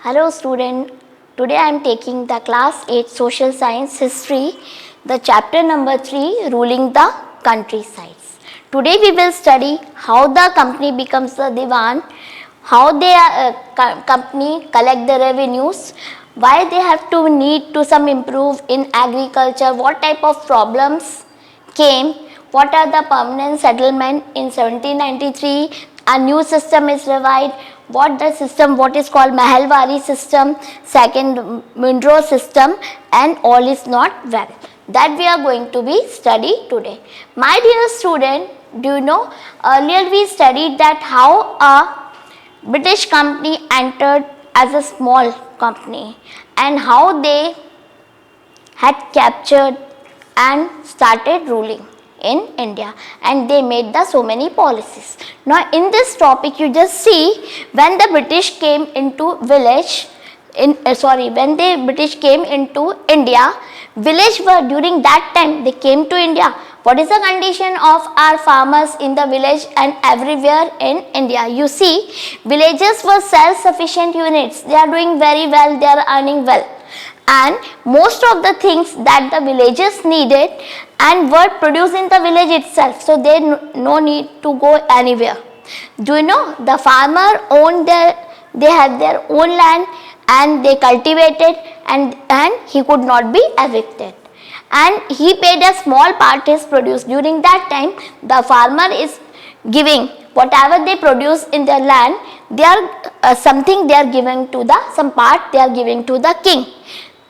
Hello student, today I am taking the class 8 social science history, the chapter number 3 ruling the countrysides. Today we will study how the company becomes the Diwan, how the company collect the revenues, why they have to need to some improve in agriculture, what type of problems came, what are the permanent settlement in 1793, a new system is revived, what is called Mahalwari system, second Monroe system, and all is not well. That we are going to be study today. My dear student, do you know earlier we studied that how a British company entered as a small company and how they had captured and started ruling in India, and they made the so many policies. Now in this topic you just see when the British came into when the British came into India, village were during that time they came to India. What is the condition of our farmers in the village and everywhere in India? You see, villages were self-sufficient units. They are doing very well, they are earning well. And most of the things that the villagers needed and were produced in the village itself, so they no need to go anywhere. Do you know the farmer they had their own land and they cultivated and he could not be evicted, and he paid a small part is produced. During that time the farmer is giving whatever they produce in their land, they are something they are giving to some part they are giving to the king.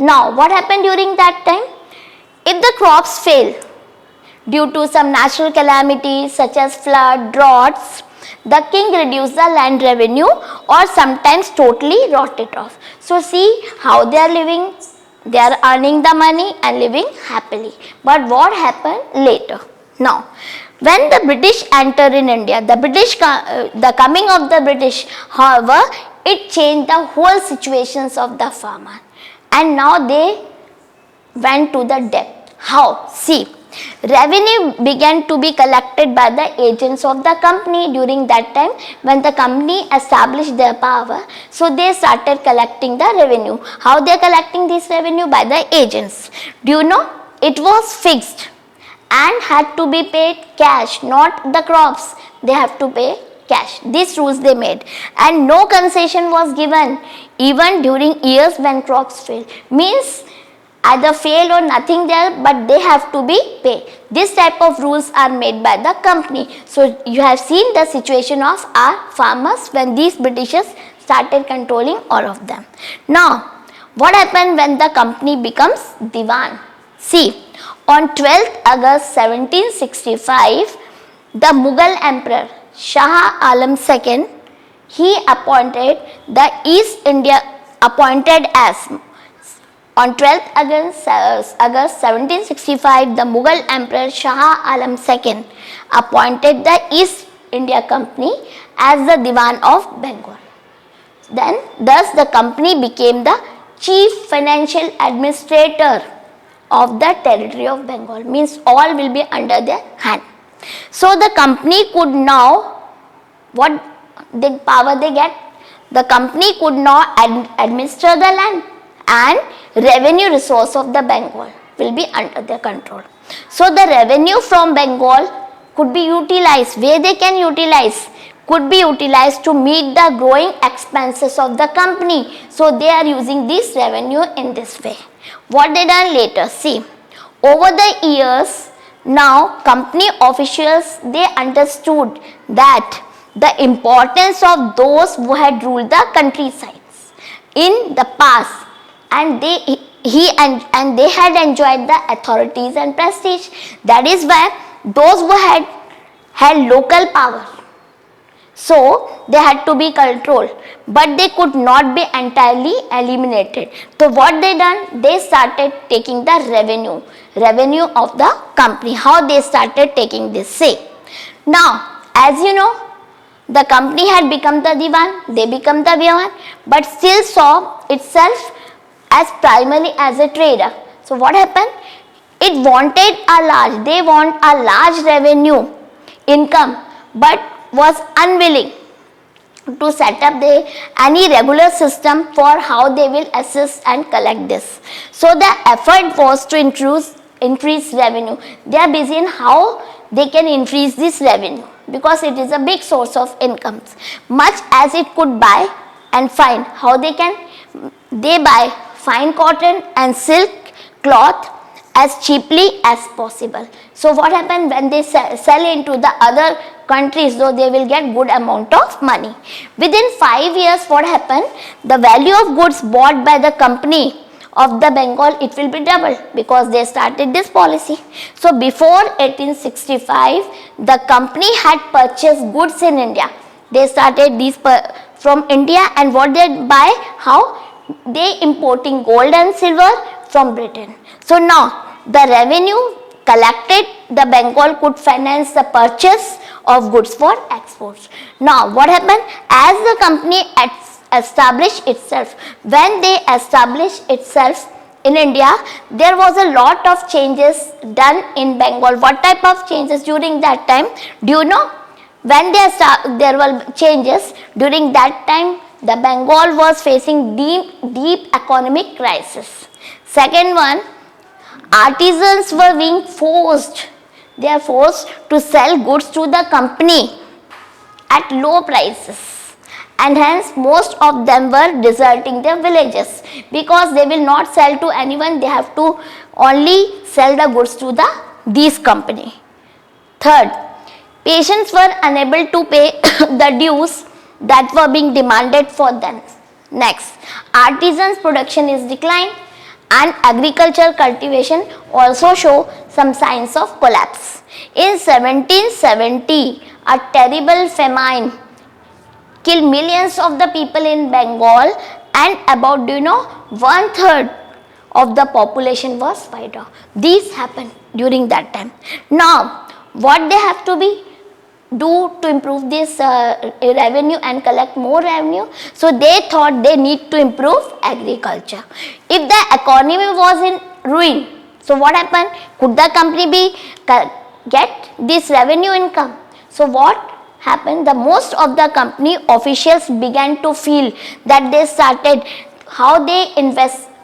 Now what happened during that time? If the crops fail due to some natural calamities such as flood, droughts, the king reduced the land revenue or sometimes totally wrote it off. So see how they are living, they are earning the money and living happily. But what happened later? Now when the British entered in India, the coming of the British, however, it changed the whole situations of the farmer. And now they went to the debt. How? See, revenue began to be collected by the agents of the company during that time when the company established their power. So they started collecting the revenue. How they are collecting this revenue? By the agents. Do you know? It was fixed and had to be paid cash, not the crops. They have to pay cash. These rules they made, and no concession was given even during years when crops fail. Means either fail or nothing there, but they have to be paid. This type of rules are made by the company. So you have seen the situation of our farmers when these Britishers started controlling all of them. Now what happened when the company becomes Diwan? See, on 12th August 1765, the Mughal Emperor Shah Alam II, he appointed the East India on 12th August 1765, the Mughal Emperor Shah Alam II appointed the East India Company as the Diwan of Bengal. Thus the company became the chief financial administrator of the territory of Bengal, means all will be under their hand. So the company could now, what the power they get? The company could now administer the land and revenue resource of the Bengal will be under their control. So the revenue from Bengal could be utilized, where they can utilize, could be utilized to meet the growing expenses of the company. So they are using this revenue in this way. What they done later? See, over the years, now company officials, they understood that the importance of those who had ruled the countrysides in the past, and they had enjoyed the authorities and prestige. That is why those who had local power, so they had to be controlled, but they could not be entirely eliminated. So what they done? They started taking the revenue of the company. How they started taking this? Say, now as you know, the company had become the Diwan, they become the Diwan, but still saw itself as primarily as a trader. So what happened? They want a large revenue income, but was unwilling to set up any regular system for how they will assess and collect this. So the effort was to increase revenue. They are busy in how they can increase this revenue because it is a big source of income. Much as it could buy and fine, how they buy fine cotton and silk cloth as cheaply as possible. So what happened when they sell into the other countries, though they will get good amount of money. Within 5 years, what happened? The value of goods bought by the company of the Bengal, it will be double because they started this policy. So before 1865, the company had purchased goods in India. They started these from India, and what they buy? How? They importing gold and silver from Britain. So now the revenue collected, the Bengal could finance the purchase of goods for exports. Now what happened? As the company established itself, when they established itself in India, there was a lot of changes done in Bengal. What type of changes during that time? Do you know? When there were changes during that time, the Bengal was facing deep economic crisis. Second one, artisans were being forced. They are forced to sell goods to the company at low prices, and hence most of them were deserting their villages because they will not sell to anyone. They have to only sell the goods to these company. Third, patients were unable to pay the dues that were being demanded for them. Next, artisans' production is declined, and agriculture cultivation also show some signs of collapse. In 1770, a terrible famine killed millions of the people in Bengal, and about 1/3 of the population was wiped out. These happened during that time. Now, what they have to do to improve this revenue and collect more revenue? So they thought they need to improve agriculture. If the economy was in ruin, so what happened? Could the company get this revenue income? So what happened? The most of the company officials began to feel that they started how they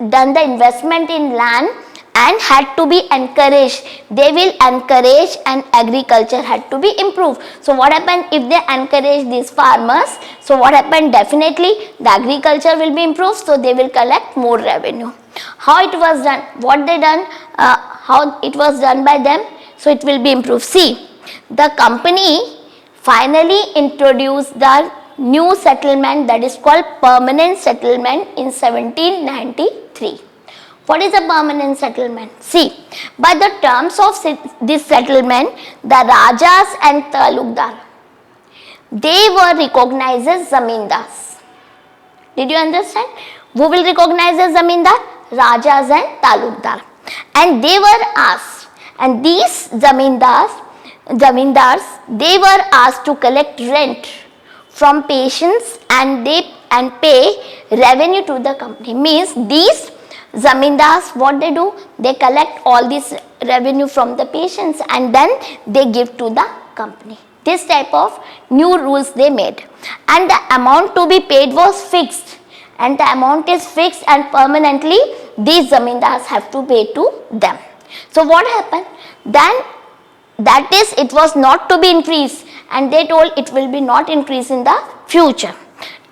done the investment in land and had to be encouraged. They will encourage, and agriculture had to be improved. So what happened? If they encourage these farmers, so what happened? Definitely the agriculture will be improved, so they will collect more revenue. How it was done? What they done? How it was done by them? So it will be improved. See, the company finally introduced the new settlement, that is called permanent settlement, in 1793. What is a permanent settlement? See, by the terms of this settlement, the Rajas and Talukdar, they were recognized as Zamindars. Did you understand? Who will recognize as Zamindar? Rajas and Talukdar. And they were asked, and these Zamindars, they were asked to collect rent from patients and pay revenue to the company. Means these Zamindars, what they do? They collect all this revenue from the patients and then they give to the company. This type of new rules they made, and the amount to be paid was fixed, and the amount is fixed and permanently these Zamindars have to pay to them. So what happened? Then that is, it was not to be increased, and they told it will be not increased in the future.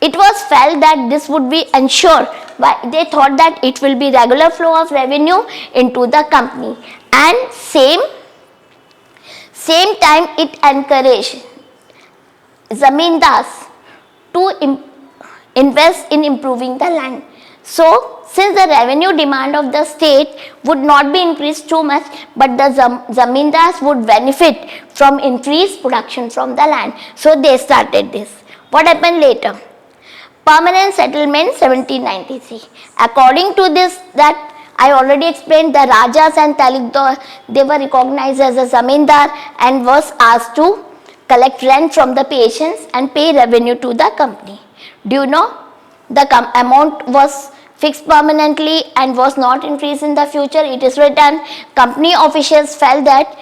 It was felt that this would be ensured, but they thought that it will be regular flow of revenue into the company, and same time it encouraged Zamindars to invest in improving the land. So since the revenue demand of the state would not be increased too much, but the Zamindars would benefit from increased production from the land, so they started this. What happened later? Permanent settlement 1793. According to this, that I already explained, the Rajas and Talukdar, they were recognized as a Zamindar and was asked to collect rent from the patients and pay revenue to the company. Do you know? The amount was fixed permanently and was not increased in the future. It is written, company officials felt that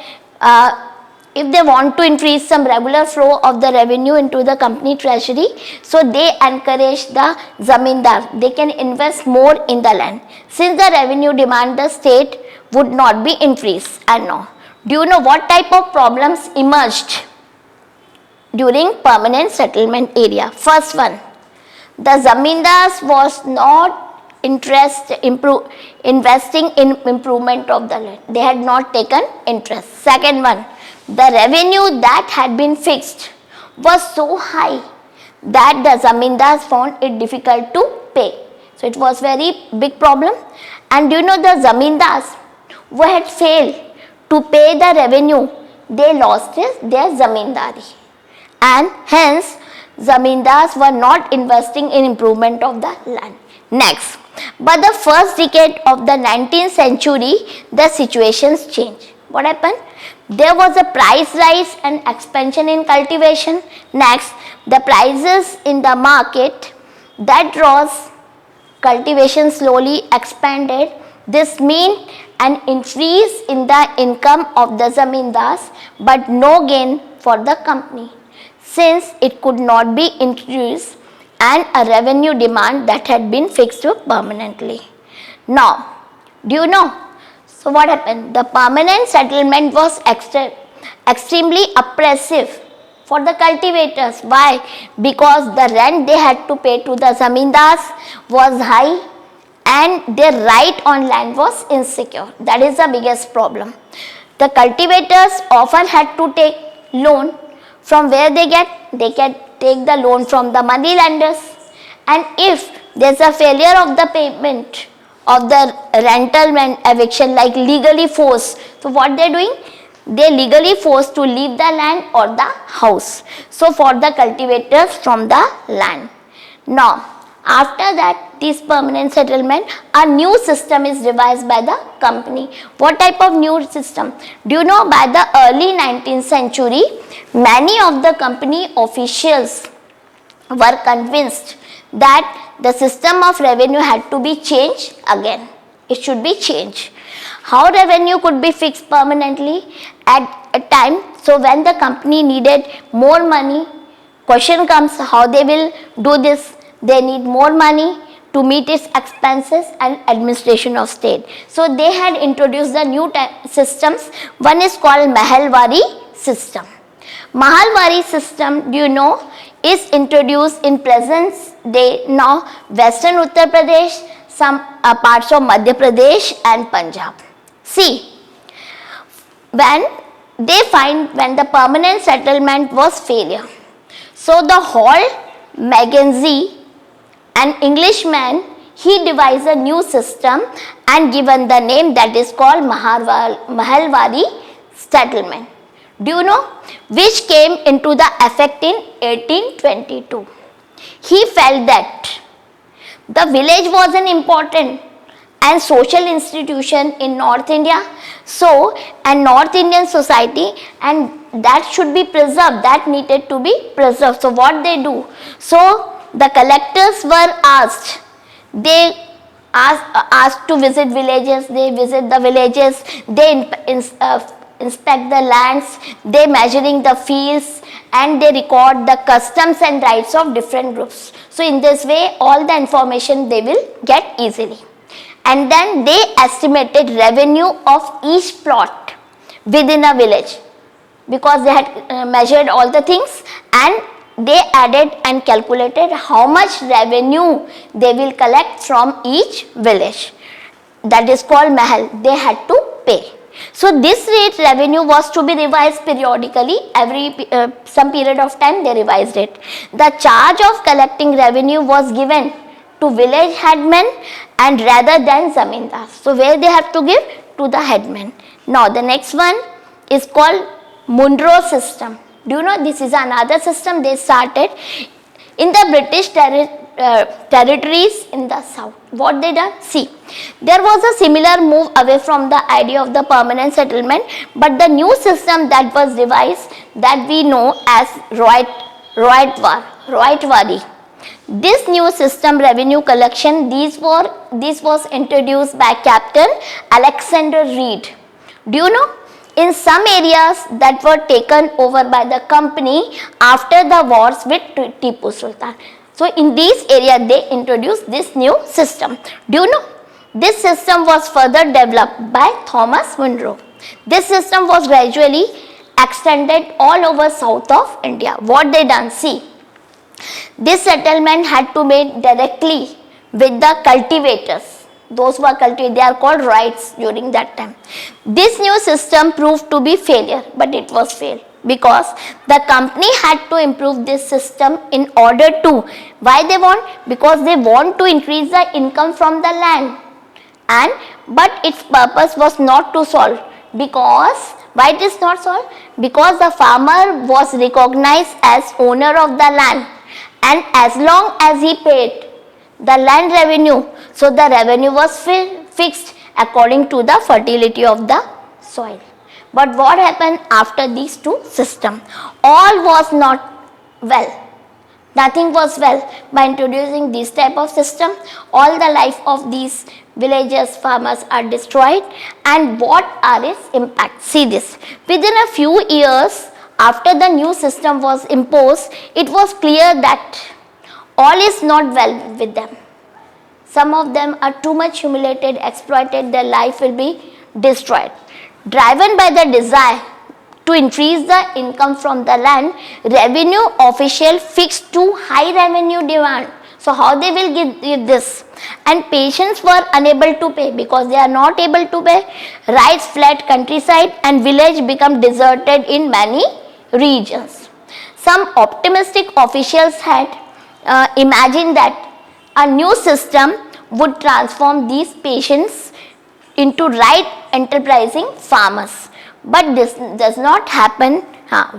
if they want to increase some regular flow of the revenue into the company treasury, so they encourage the zamindar. They can invest more in the land. Since the revenue demand, the state would not be increased. And now, do you know what type of problems emerged during permanent settlement area? First one, the zamindars was not investing in improvement of the land. They had not taken interest. Second one, the revenue that had been fixed was so high that the zamindars found it difficult to pay. So it was very big problem. And do you know the zamindars who had failed to pay the revenue, they lost their zamindari. And hence zamindars were not investing in improvement of the land. Next, by the first decade of the 19th century, the situations changed. What happened? There was a price rise and expansion in cultivation. Next, the prices in the market that rose, cultivation slowly expanded. This means an increase in the income of the zamindars, but no gain for the company, since it could not be increased and a revenue demand that had been fixed permanently. Now, do you know? So what happened? The permanent settlement was extremely oppressive for the cultivators. Why? Because the rent they had to pay to the zamindars was high and their right on land was insecure. That is the biggest problem. The cultivators often had to take loan. From where they can take the loan from the money lenders, and if there is a failure of the payment of the rental and eviction, like legally forced, so what they are doing? They are legally forced to leave the land or the house. So for the cultivators from the land. Now after that, this permanent settlement, a new system is devised by the company. What type of new system? Do you know, by the early 19th century, many of the company officials were convinced that the system of revenue had to be changed again. It should be changed. How revenue could be fixed permanently at a time? So when the company needed more money, question comes how they will do this. They need more money to meet its expenses and administration of state. So they had introduced the new systems. One is called Mahalwari system. Mahalwari system, do you know, is introduced in present day now Western Uttar Pradesh, some parts of Madhya Pradesh and Punjab. See, when the permanent settlement was failure, so the whole Mackenzie, an Englishman, he devised a new system and given the name that is called Mahalwari settlement. Do you know, which came into the effect in 1822. He felt that the village was an important and social institution in North India, so a North Indian society, and that should be preserved, that needed to be preserved. So what they do? So the collectors were asked, they asked to visit villages, they visit the villages, they inspect the lands, they measuring the fields, and they record the customs and rights of different groups. So in this way, all the information they will get easily. And then they estimated revenue of each plot within a village, because they had measured all the things, and they added and calculated how much revenue they will collect from each village. That is called Mahal. They had to pay. So this rate revenue was to be revised periodically. Every some period of time they revised it. The charge of collecting revenue was given to village headmen and rather than zamindar. So where they have to give? To the headman. Now the next one is called Monroe system. Do you know, this is another system they started in the British territories in the south. What they done? See, there was a similar move away from the idea of the permanent settlement, but the new system that was devised, that we know as Royatwari. This new system revenue collection, this was introduced by Captain Alexander Reed. Do you know? in some areas that were taken over by the company after the wars with Tipu Sultan. So in these areas they introduced this new system. Do you know? This system was further developed by Thomas Munro. This system was gradually extended all over south of India. What they done? See, this settlement had to made directly with the cultivators. Those who are cultivators, they are called rights during that time. This new system proved to be failure, but it was failed because the company had to improve this system in order to, why they want? Because they want to increase the income from the land, and but its purpose was not to solve, because why it is not solved? Because the farmer was recognized as owner of the land, and as long as he paid the land revenue, so the revenue was fixed according to the fertility of the soil. But what happened after these two systems? All was not well. Nothing was well. By introducing this type of system, all the life of these villagers, farmers are destroyed. And what are its impacts? See this. Within a few years after the new system was imposed, it was clear that all is not well with them. Some of them are too much humiliated, exploited, their life will be destroyed. Driven by the desire to increase the income from the land, revenue official fixed too high revenue demand. So how they will give this? And patients were unable to pay. Because they are not able to pay, rice fled countryside and village become deserted in many regions. Some optimistic officials had imagined that a new system would transform these patients into right enterprising farmers. But this does not happen.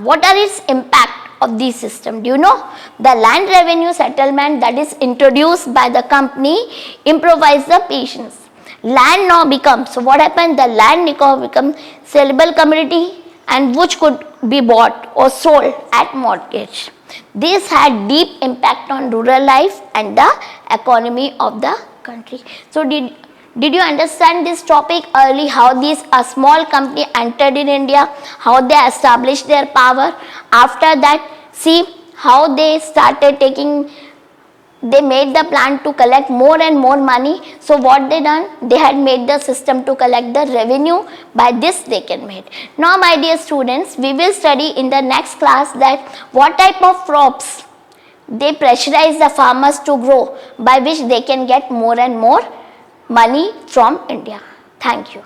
What are its impact of this system? Do you know? The land revenue settlement that is introduced by the company improvised the patients. Land now becomes, so what happened? The land now becomes sellable commodity, and which could be bought or sold at mortgage. This had deep impact on rural life and the economy of the country. So did you understand this topic early, how these a small company entered in India, how they established their power? After that, see how they started taking, they made the plan to collect more and more money. So what they done? They had made the system to collect the revenue. By this they can make. Now my dear students, we will study in the next class that what type of crops they pressurize the farmers to grow, by which they can get more and more money from India. Thank you.